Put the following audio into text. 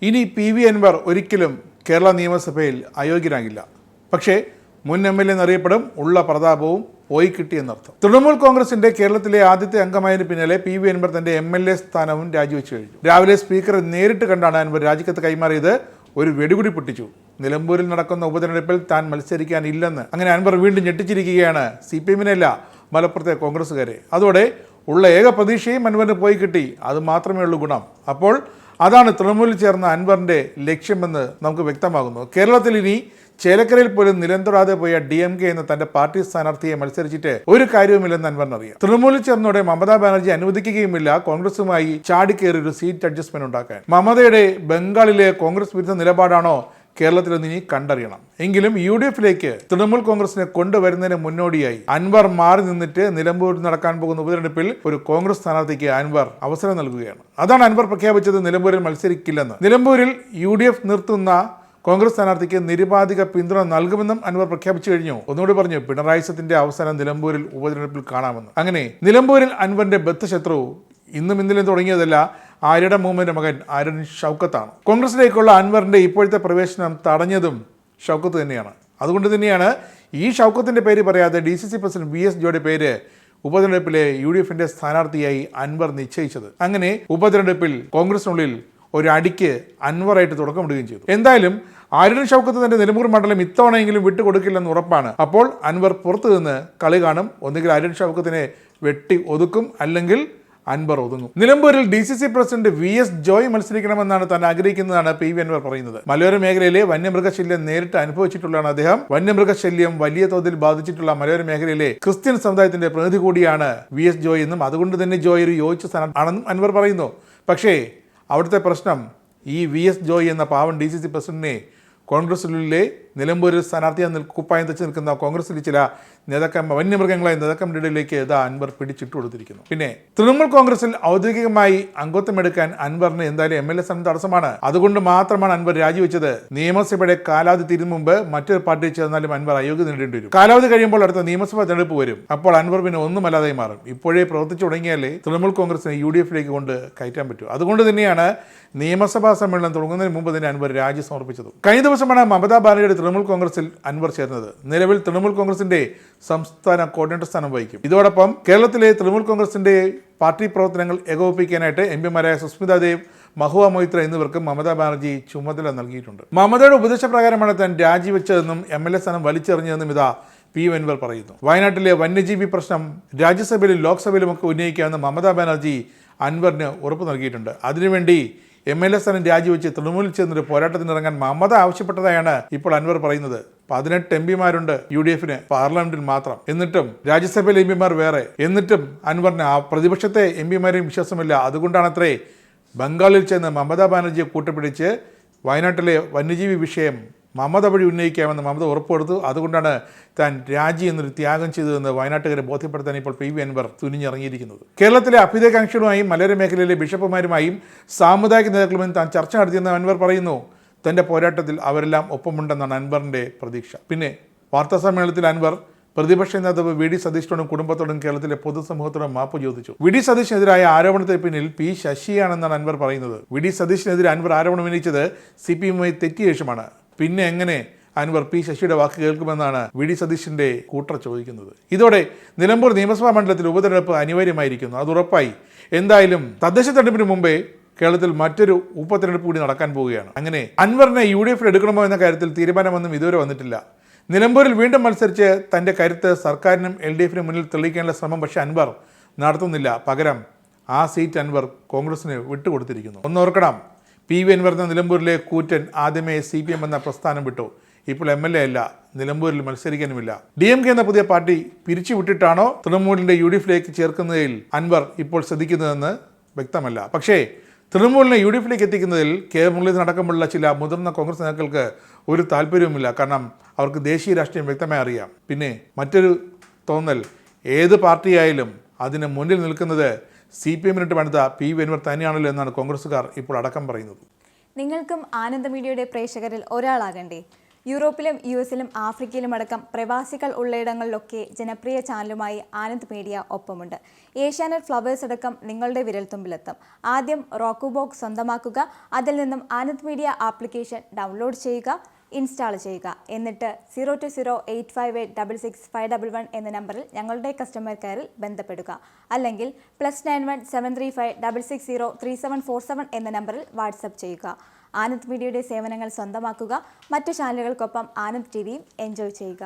ഇനി PV അൻവർ ഒരിക്കലും കേരള നിയമസഭയിൽ അയോഗ്യനാകില്ല. പക്ഷേ മുൻ MLA എന്നറിയപ്പെടും, ഉള്ള പ്രതാപവും പോയി കിട്ടിയെന്നർത്ഥം. തൃണമൂൽ കോൺഗ്രസിന്റെ കേരളത്തിലെ ആദ്യത്തെ അംഗമായതിന് പിന്നാലെ PV അൻവർ തന്റെ MLA സ്ഥാനവും രാജിവെച്ചു കഴിഞ്ഞു. രാവിലെ സ്പീക്കറെ നേരിട്ട് കണ്ടാണ് അൻവർ രാജിക്കത്ത് കൈമാറിയത്. ഒരു വെടികുടി പൊട്ടിച്ചു. നിലമ്പൂരിൽ നടക്കുന്ന ഉപതെരഞ്ഞെടുപ്പിൽ താൻ മത്സരിക്കാനില്ലെന്ന്. അങ്ങനെ അൻവർ വീണ്ടും ഞെട്ടിച്ചിരിക്കുകയാണ് CPM-നെയല്ല, മലപ്പുറത്തെ കോൺഗ്രസ്സുകാരെ. അതോടെ ഉള്ള ഏക പ്രതീക്ഷയും അൻവറിന് പോയി കിട്ടി. അത് മാത്രമേ ഉള്ളൂ ഗുണം. അപ്പോൾ അതാണ് തൃണമൂലിൽ ചേർന്ന അൻവറിന്റെ ലക്ഷ്യമെന്ന് നമുക്ക് വ്യക്തമാകുന്നു. കേരളത്തിൽ ഇനി ചേലക്കരയിൽ പോലും നിലംതൊടാതെ പോയ DMK എന്ന തന്റെ പാർട്ടി സ്ഥാനാർത്ഥിയെ മത്സരിച്ചിട്ട് ഒരു കാര്യവുമില്ലെന്ന് അൻവറിനറിയാം. തൃണമൂലിൽ ചേർന്നോടെ മമതാ ബാനർജി അനുവദിക്കുകയുമില്ല കോൺഗ്രസുമായി ചാടിക്കേറി ഒരു സീറ്റ് അഡ്ജസ്റ്റ്മെന്റ് ഉണ്ടാക്കാൻ. മമതയുടെ ബംഗാളിലെ കോൺഗ്രസ് വിരുദ്ധ നിലപാടാണോ കേരളത്തിലൊന്ന് ഇനി കണ്ടറിയണം. എങ്കിലും UDF-ലേക്ക് തൃണമൂൽ കോൺഗ്രസിനെ കൊണ്ടുവരുന്നതിന് മുന്നോടിയായി അൻവർ മാറി നിന്നിട്ട് നിലമ്പൂരിൽ നടക്കാൻ പോകുന്ന ഉപതെരഞ്ഞെടുപ്പിൽ ഒരു കോൺഗ്രസ് സ്ഥാനാർത്ഥിക്ക് അൻവർ അവസരം നൽകുകയാണ്. അതാണ് അൻവർ പ്രഖ്യാപിച്ചത് നിലമ്പൂരിൽ മത്സരിക്കില്ലെന്ന്. നിലമ്പൂരിൽ UDF നിർത്തുന്ന കോൺഗ്രസ് സ്ഥാനാർത്ഥിക്ക് നിരുപാധിക പിന്തുണ നൽകുമെന്നും അൻവർ പ്രഖ്യാപിച്ചു കഴിഞ്ഞു. ഒന്നുകൂടി പറഞ്ഞു, പിണറായി സത്തിന്റെ അവസാനം നിലമ്പൂരിൽ ഉപതെരഞ്ഞെടുപ്പിൽ കാണാമെന്ന്. അങ്ങനെ നിലമ്പൂരിൽ അൻവറിന്റെ ബദ്ധശത്രു ഇന്നും ഇന്നലെയും തുടങ്ങിയതല്ല, ആര്യയുടെ മൂവ്മെന്റിന്റെ മകൻ ആര്യൻ ഷൗക്കത്താണ്. കോൺഗ്രസിലേക്കുള്ള അൻവറിന്റെ ഇപ്പോഴത്തെ പ്രവേശനം തടഞ്ഞതും ഷൗക്കത്ത് തന്നെയാണ്. അതുകൊണ്ട് തന്നെയാണ് ഈ ഷൗക്കത്തിന്റെ പേര് പറയാതെ DCC പ്രസിഡന്റ് VS ജോയുടെ പേര് ഉപതെരഞ്ഞെടുപ്പിലെ UDF-ന്റെ സ്ഥാനാർത്ഥിയായി അൻവർ നിശ്ചയിച്ചത്. അങ്ങനെ ഉപതെരഞ്ഞെടുപ്പിൽ കോൺഗ്രസിനുള്ളിൽ ഒരു അടിക്ക് അൻവറായിട്ട് തുടക്കമിടുകയും ചെയ്തു. എന്തായാലും ആര്യൻ ഷൗക്കത്ത് തന്റെ നിലമ്പൂർ മണ്ഡലം ഇത്തവണയെങ്കിലും വിട്ടുകൊടുക്കില്ലെന്ന് ഉറപ്പാണ്. അപ്പോൾ അൻവർ പുറത്തു നിന്ന് കളി കാണും. ഒന്നുകിൽ ആര്യൻ ഷൗക്കത്തിനെ വെട്ടി ഒതുക്കും, അല്ലെങ്കിൽ അൻവർ ഒതുങ്ങും. നിലമ്പൂരിൽ DCC പ്രസിഡന്റ് VS ജോയ് മത്സരിക്കണമെന്നാണ് താൻ ആഗ്രഹിക്കുന്നതാണ് PV അൻവർ പറയുന്നത്. മലയോര മേഖലയിലെ വന്യമൃഗശല്യം നേരിട്ട് അനുഭവിച്ചിട്ടുള്ളതാണ് അദ്ദേഹം. വന്യമൃഗശല്യം വലിയ തോതിൽ ബാധിച്ചിട്ടുള്ള മലയോര മേഖലയിലെ ക്രിസ്ത്യൻ സമുദായത്തിന്റെ പ്രതിനിധി കൂടിയാണ് VS ജോയ് എന്നും അതുകൊണ്ട് തന്നെ ജോയ് ഒരു യോജിച്ച സ്ഥാനം ആണെന്നും അൻവർ പറയുന്നു. പക്ഷേ അവിടുത്തെ പ്രശ്നം ഈ VS ജോയ് എന്ന പാവൻ DCC പ്രസിഡന്റിനെ കോൺഗ്രസിലെ നിലമ്പൂരിൽ സ്ഥാനാർത്ഥിയായി കുപ്പായം തെച്ച് നിൽക്കുന്ന കോൺഗ്രസിലെ ചില വന്യമൃഗങ്ങളായ നേതാക്കന്മാരുടെ ഇടയിലേക്ക് അൻവർ പിടിച്ചിട്ട് കൊടുത്തിരിക്കുന്നു. പിന്നെ തൃണമൂൽ കോൺഗ്രസിൽ ഔദ്യോഗികമായി അംഗത്വമെടുക്കാൻ അൻവറിന് എന്തായാലും MLA സ്ഥാനം തടസ്സമാണ്. അതുകൊണ്ട് മാത്രമാണ് അൻവർ രാജിവെച്ചത്. നിയമസഭയുടെ കാലാവധി തീരും മുമ്പ് മറ്റൊരു പാർട്ടി ചേർന്നാലും അൻവർ അയോഗ്യത നേടേണ്ടി വരും. കാലാവധി കഴിയുമ്പോൾ അടുത്ത നിയമസഭാ തെരഞ്ഞെടുപ്പ് വരും. അപ്പോൾ അൻവർ പിന്നെ ഒന്നുമല്ലാതായി മാറും. ഇപ്പോഴേ പ്രവർത്തിച്ചു തുടങ്ങിയാലേ തൃണമൂൽ കോൺഗ്രസിനെ UDF-ലേക്ക് കൊണ്ട് കയറ്റാൻ പറ്റൂ. അതുകൊണ്ട് തന്നെയാണ് നിയമസഭാ സമ്മേളനം തുടങ്ങുന്നതിന് മുമ്പ് തന്നെ അൻവർ രാജി സമർപ്പിച്ചത്. കഴിഞ്ഞ ദിവസമാണ് മമതാ ബാനർജിയുടെ തൃണമൂൽ കോൺഗ്രസിൽ അൻവർ ചേർന്നത്. നിലവിൽ തൃണമൂൽ കോൺഗ്രസിന്റെ സംസ്ഥാന കോർഡിനേറ്റർ സ്ഥാനം വഹിക്കും. ഇതോടൊപ്പം കേരളത്തിലെ തൃണമൂൽ കോൺഗ്രസിന്റെ പാർട്ടി പ്രവർത്തനങ്ങൾ ഏകോപിപ്പിക്കാനായിട്ട് MP-മാരായ സുസ്മിതാ ദേവ്, മഹുവ മൊയ്ത്ര എന്നിവർക്ക് മമതാ ബാനർജി ചുമതല നൽകിയിട്ടുണ്ട്. മമതയുടെ ഉപദേശപ്രകാരമാണ് താൻ രാജിവെച്ചതെന്നും MLA സ്ഥാനം വലിച്ചെറിഞ്ഞതെന്നും ഇതാ PV അൻവർ പറയുന്നു. വയനാട്ടിലെ വന്യജീവി പ്രശ്നം രാജ്യസഭയിലും ലോക്സഭയിലുമൊക്കെ ഉന്നയിക്കാമെന്ന് മമതാ ബാനർജി അൻവറിന് ഉറപ്പ് നൽകിയിട്ടുണ്ട്. അതിനുവേണ്ടി MLA സ്ഥാനം രാജിവെച്ച് തൃണമൂലിൽ ചേർന്നൊരു പോരാട്ടത്തിനിറങ്ങാൻ മമത ആവശ്യപ്പെട്ടതായാണ് ഇപ്പോൾ അൻവർ പറയുന്നത്. 18 MP-മാരുണ്ട് UDF-ന് പാർലമെന്റിൽ മാത്രം. എന്നിട്ടും രാജ്യസഭയിലെ MP-മാർ വേറെ. എന്നിട്ടും അൻവറിന് ആ പ്രതിപക്ഷത്തെ MP-മാരെയും വിശ്വാസമില്ല. അതുകൊണ്ടാണത്രേ ബംഗാളിൽ ചെന്ന് മമതാ ബാനർജിയെ കൂട്ടുപിടിച്ച് വയനാട്ടിലെ വന്യജീവി വിഷയം മമത വഴി ഉന്നയിക്കാമെന്ന് മമത ഉറപ്പുകൊടുത്തു. അതുകൊണ്ടാണ് താൻ രാജി എന്നൊരു ത്യാഗം ചെയ്തതെന്ന് വയനാട്ടുകാരെ ബോധ്യപ്പെടുത്താൻ ഇപ്പോൾ PV അൻവർ തുനിഞ്ഞിറങ്ങിയിരിക്കുന്നത്. കേരളത്തിലെ അഭ്യുദയകാംക്ഷികളുമായും മലയോര മേഖലയിലെ ബിഷപ്പുമാരുമായും സാമുദായിക നേതാക്കളുമായും താൻ ചർച്ച നടത്തിയെന്ന് അൻവർ പറയുന്നു. തന്റെ പോരാട്ടത്തിൽ അവരെല്ലാം ഒപ്പമുണ്ടെന്നാണ് അൻവറിന്റെ പ്രതീക്ഷ. പിന്നെ വാർത്താ സമ്മേളനത്തിൽ അൻവർ പ്രതിപക്ഷ നേതാവ് VD സതീഷിനോടും കുടുംബത്തോടും കേരളത്തിലെ പൊതുസമൂഹത്തോടും മാപ്പ് ചോദിച്ചു. VD സതീഷിനെതിരായ ആരോപണത്തിന് പിന്നിൽ P ശശിയാണെന്നാണ് അൻവർ പറയുന്നത്. VD സതീഷിനെതിരെ അൻവർ ആരോപണം ഉന്നയിച്ചത് CPM-മായി തെറ്റിയ ശേഷമാണ്. പിന്നെ എങ്ങനെ അൻവർ P ശശിയുടെ വാക്ക് കേൾക്കുമെന്നാണ് VD സതീഷിന്റെ കൂട്ടർ ചോദിക്കുന്നത്. ഇതോടെ നിലമ്പൂർ നിയമസഭാ മണ്ഡലത്തിൽ ഉപതെരഞ്ഞെടുപ്പ് അനിവാര്യമായിരിക്കുന്നു. അത് ഉറപ്പായി. എന്തായാലും തദ്ദേശ തെരഞ്ഞെടുപ്പിന് മുമ്പേ കേരളത്തിൽ മറ്റൊരു ഉപതെരഞ്ഞെടുപ്പ് കൂടി നടക്കാൻ പോവുകയാണ്. അങ്ങനെ അൻവറിനെ UDF-ൽ എടുക്കണമോ എന്ന കാര്യത്തിൽ തീരുമാനമൊന്നും ഇതുവരെ വന്നിട്ടില്ല. നിലമ്പൂരിൽ വീണ്ടും മത്സരിച്ച് തന്റെ കരുത്ത് സർക്കാരിനും LDF-നും മുന്നിൽ തെളിയിക്കാനുള്ള ശ്രമം പക്ഷേ അൻവർ നടത്തുന്നില്ല. പകരം ആ സീറ്റ് അൻവർ കോൺഗ്രസിന് വിട്ടുകൊടുത്തിരിക്കുന്നു. ഒന്നോർക്കണം, PV അൻവർ എന്ന നിലമ്പൂരിലെ കൂറ്റൻ ആദ്യമേ CPM എന്ന പ്രസ്ഥാനം വിട്ടു. ഇപ്പോൾ MLA അല്ല, നിലമ്പൂരിൽ മത്സരിക്കാനുമില്ല. DMK എന്ന പുതിയ പാർട്ടി പിരിച്ചുവിട്ടിട്ടാണോ തൃണമൂലിന്റെ UDF-ലേക്ക് ചേർക്കുന്നതിൽ അൻവർ ഇപ്പോൾ ശ്രദ്ധിക്കുന്നതെന്ന് വ്യക്തമല്ല. പക്ഷേ തൃണമൂലിനെ UDF-ലേക്ക് എത്തിക്കുന്നതിൽ മുരളീധരൻ അടക്കമുള്ള ചില മുതിർന്ന കോൺഗ്രസ് നേതാക്കൾക്ക് ഒരു താല്പര്യവുമില്ല. കാരണം അവർക്ക് ദേശീയ രാഷ്ട്രീയം വ്യക്തമായി അറിയാം. പിന്നെ മറ്റൊരു തോന്നൽ, ഏത് പാർട്ടിയായാലും അതിന് മുന്നിൽ നിൽക്കുന്നത് CPM-നിട്ട് പണിത PV അൻവർ തന്നെയാണല്ലോ എന്നാണ് കോൺഗ്രസ്സുകാർ ഇപ്പോൾ അടക്കം പറയുന്നത്. നിങ്ങൾക്കും ആനന്ദ മീഡിയയുടെ പ്രേക്ഷകരിൽ ഒരാളാകണ്ടേ? യൂറോപ്പിലും US-ലും ആഫ്രിക്കയിലുമടക്കം പ്രവാസികൾ ഉള്ളയിടങ്ങളിലൊക്കെ ജനപ്രിയ ചാനലുമായി ആനന്ദ് മീഡിയ ഒപ്പമുണ്ട്. ഏഷ്യാനെറ്റ് ഫ്ലവേഴ്സ് അടക്കം നിങ്ങളുടെ വിരൽത്തുമ്പിലെത്തും. ആദ്യം റോക്കു ബോക്സ് സ്വന്തമാക്കുക. അതിൽ നിന്നും ആനന്ദ് മീഡിയ ആപ്ലിക്കേഷൻ ഡൗൺലോഡ് ചെയ്യുക, ഇൻസ്റ്റാൾ ചെയ്യുക. എന്നിട്ട് 02085866511 എന്ന നമ്പറിൽ ഞങ്ങളുടെ കസ്റ്റമർ കെയറിൽ ബന്ധപ്പെടുക. അല്ലെങ്കിൽ +91 735 660 3747 എന്ന നമ്പറിൽ വാട്സപ്പ് ചെയ്യുക. ആനന്ദ് മീഡിയയുടെ സേവനങ്ങൾ സ്വന്തമാക്കുക. മറ്റു ചാനലുകൾക്കൊപ്പം ആനന്ദ് TVയും എൻജോയ് ചെയ്യുക.